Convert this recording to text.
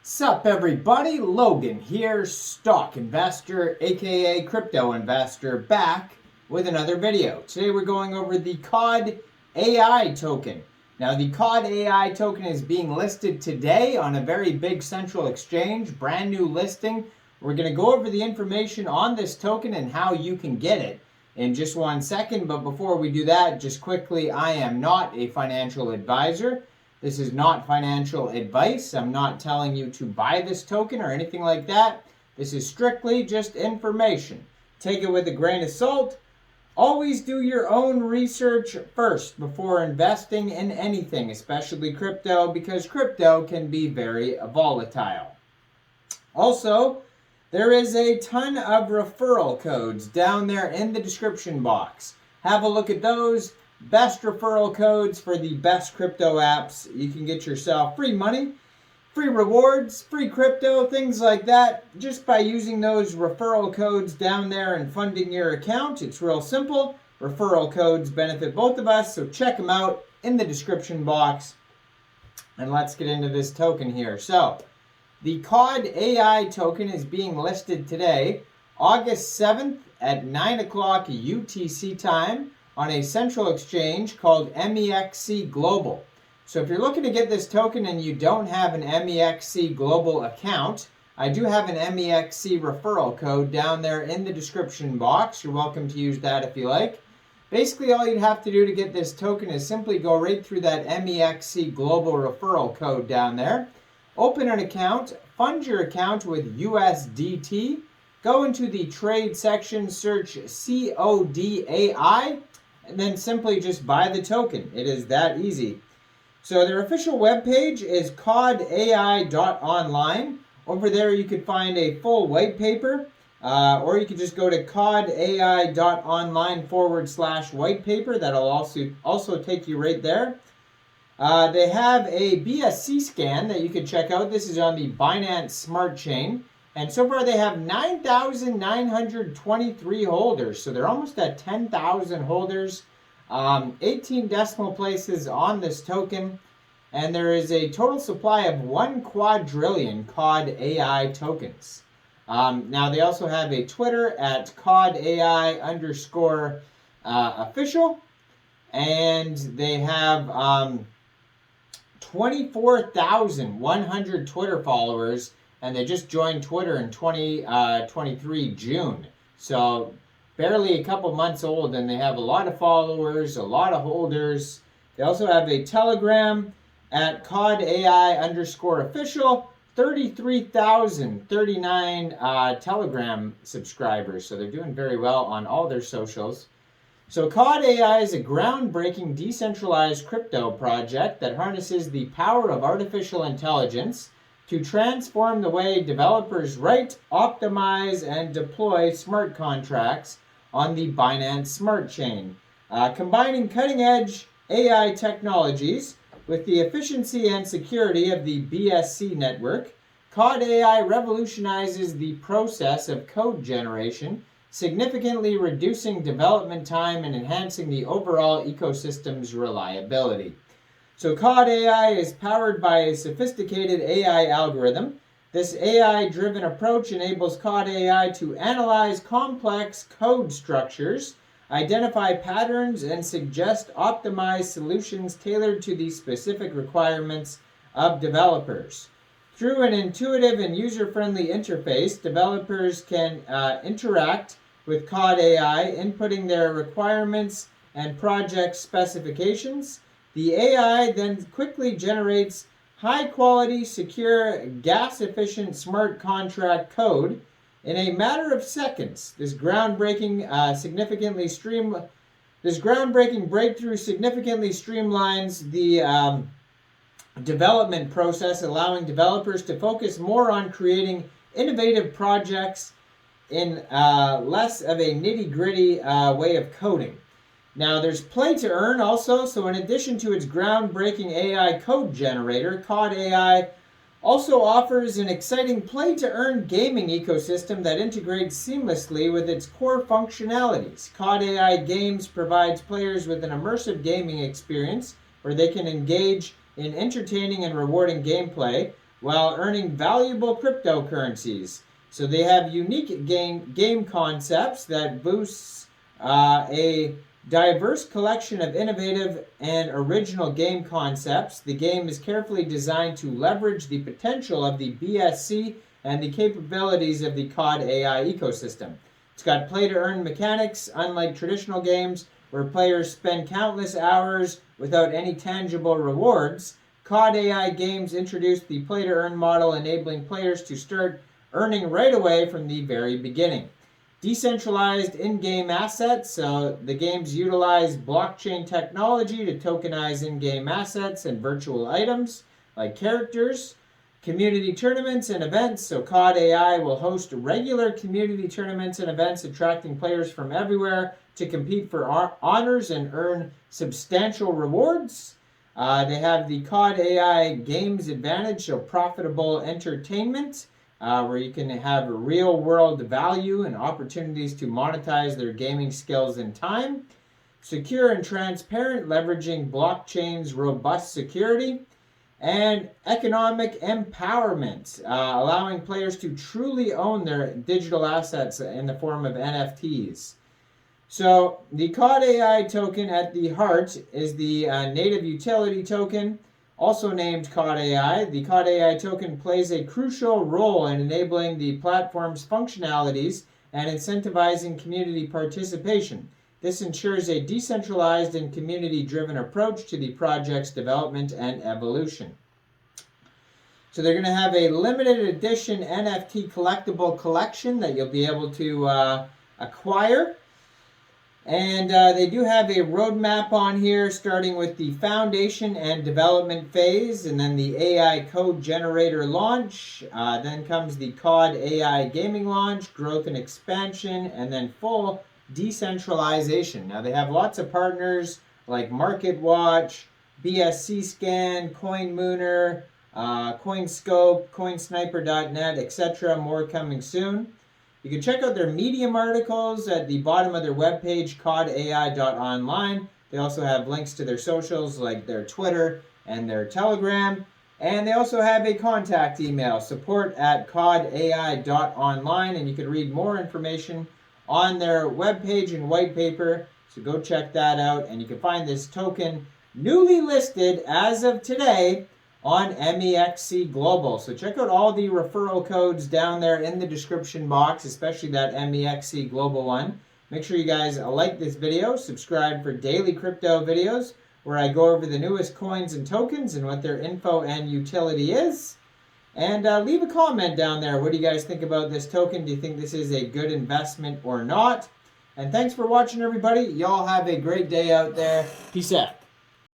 Sup everybody, Logan here, stock investor aka crypto investor, back with another video. Today we're going over the Codai token. Now the Codai token is being listed today on a very big central exchange, brand new listing. We're going to go over the information on this token and how you can get it in just 1 second. But before we do that, just quickly, I am not a financial advisor. This is not financial advice. I'm not telling you to buy this token or anything like that. This is strictly just information. Take it with a grain of salt. Always do your own research first before investing in anything, especially crypto, because crypto can be very volatile. Also, there is a ton of referral codes down there in the description box. Have a look at those. Best referral codes for the best crypto apps. You can get yourself free money, free rewards, free crypto, things like that, just by using those referral codes down there and funding your account. It's real simple. Referral codes benefit both of us, so check them out in the description box. And let's get into this token here. So, the Codai token is being listed today, August 7th at 9 o'clock UTC time, on a central exchange called Mexc Global. So if you're looking to get this token and you don't have an Mexc Global account, I do have an Mexc referral code down there in the description box. You're welcome to use that if you like. Basically, all you'd have to do to get this token is simply go right through that Mexc Global referral code down there. Open an account, fund your account with USDT, go into the trade section, search CODAI, and then simply just buy the token. It is that easy. So their official webpage is codai.online. Over there you could find a full white paper, or you could just go to codai.online/white paper. That'll also take you right there. They have a BSC scan that you can check out. This is on the Binance Smart Chain. And so far they have 9,923 holders. So they're almost at 10,000 holders. 18 decimal places on this token. And there is a total supply of 1 quadrillion Codai tokens. Now they also have a Twitter at Codai_official. And they have 24,100 Twitter followers. And they just joined Twitter in 2023 June. So barely a couple months old, and they have a lot of followers, a lot of holders. They also have a Telegram at Codai_official, 33,039 Telegram subscribers. So they're doing very well on all their socials. So Codai is a groundbreaking decentralized crypto project that harnesses the power of artificial intelligence to transform the way developers write, optimize, and deploy smart contracts on the Binance Smart Chain. Combining cutting-edge AI technologies with the efficiency and security of the BSC network, Codai revolutionizes the process of code generation, significantly reducing development time and enhancing the overall ecosystem's reliability. So Codai is powered by a sophisticated AI algorithm. This AI-driven approach enables Codai to analyze complex code structures, identify patterns, and suggest optimized solutions tailored to the specific requirements of developers. Through an intuitive and user-friendly interface, developers can interact with Codai, inputting their requirements and project specifications. The AI then quickly generates high-quality, secure, gas-efficient smart contract code in a matter of seconds. This groundbreaking breakthrough significantly streamlines the development process, allowing developers to focus more on creating innovative projects in less of a nitty-gritty way of coding. Now, there's play to earn also, so in addition to its groundbreaking AI code generator, Codai also offers an exciting play to earn gaming ecosystem that integrates seamlessly with its core functionalities. Codai Games provides players with an immersive gaming experience where they can engage in entertaining and rewarding gameplay while earning valuable cryptocurrencies. So they have unique game concepts that boosts a diverse collection of innovative and original game concepts. The game is carefully designed to leverage the potential of the BSC and the capabilities of the COD AI ecosystem. It's got play-to-earn mechanics, unlike traditional games where players spend countless hours without any tangible rewards. COD AI games introduce the play-to-earn model, enabling players to start earning right away from the very beginning. Decentralized in-game assets, so the games utilize blockchain technology to tokenize in-game assets and virtual items like characters. Community tournaments and events, so COD AI will host regular community tournaments and events attracting players from everywhere to compete for honors and earn substantial rewards. They have the COD AI Games Advantage, so profitable entertainment, where you can have real-world value and opportunities to monetize their gaming skills in time. Secure and transparent, leveraging blockchain's robust security. And economic empowerment, allowing players to truly own their digital assets in the form of NFTs. So the COD AI token at the heart is the native utility token, also named COD AI. The COD AI token plays a crucial role in enabling the platform's functionalities and incentivizing community participation. This ensures a decentralized and community-driven approach to the project's development and evolution. So they're going to have a limited edition NFT collectible collection that you'll be able to acquire. And they do have a roadmap on here, starting with the foundation and development phase, and then the AI code generator launch. Then comes the COD AI gaming launch, growth and expansion, and then full decentralization. Now they have lots of partners like MarketWatch, BSC Scan, CoinMooner, CoinScope, CoinSniper.net, etc. More coming soon. You can check out their Medium articles at the bottom of their webpage, codai.online. They also have links to their socials like their Twitter and their Telegram. And they also have a contact email, support@codai.online, and you can read more information on their webpage and white paper. So go check that out, and you can find this token newly listed as of today on Mexc Global. So check out all the referral codes down there in the description box, especially that Mexc Global one. Make sure you guys like this video, subscribe for daily crypto videos where I go over the newest coins and tokens and what their info and utility is. And leave a comment down there. What do you guys think about this token? Do you think this is a good investment or not? And thanks for watching, everybody. Y'all have a great day out there. Peace out.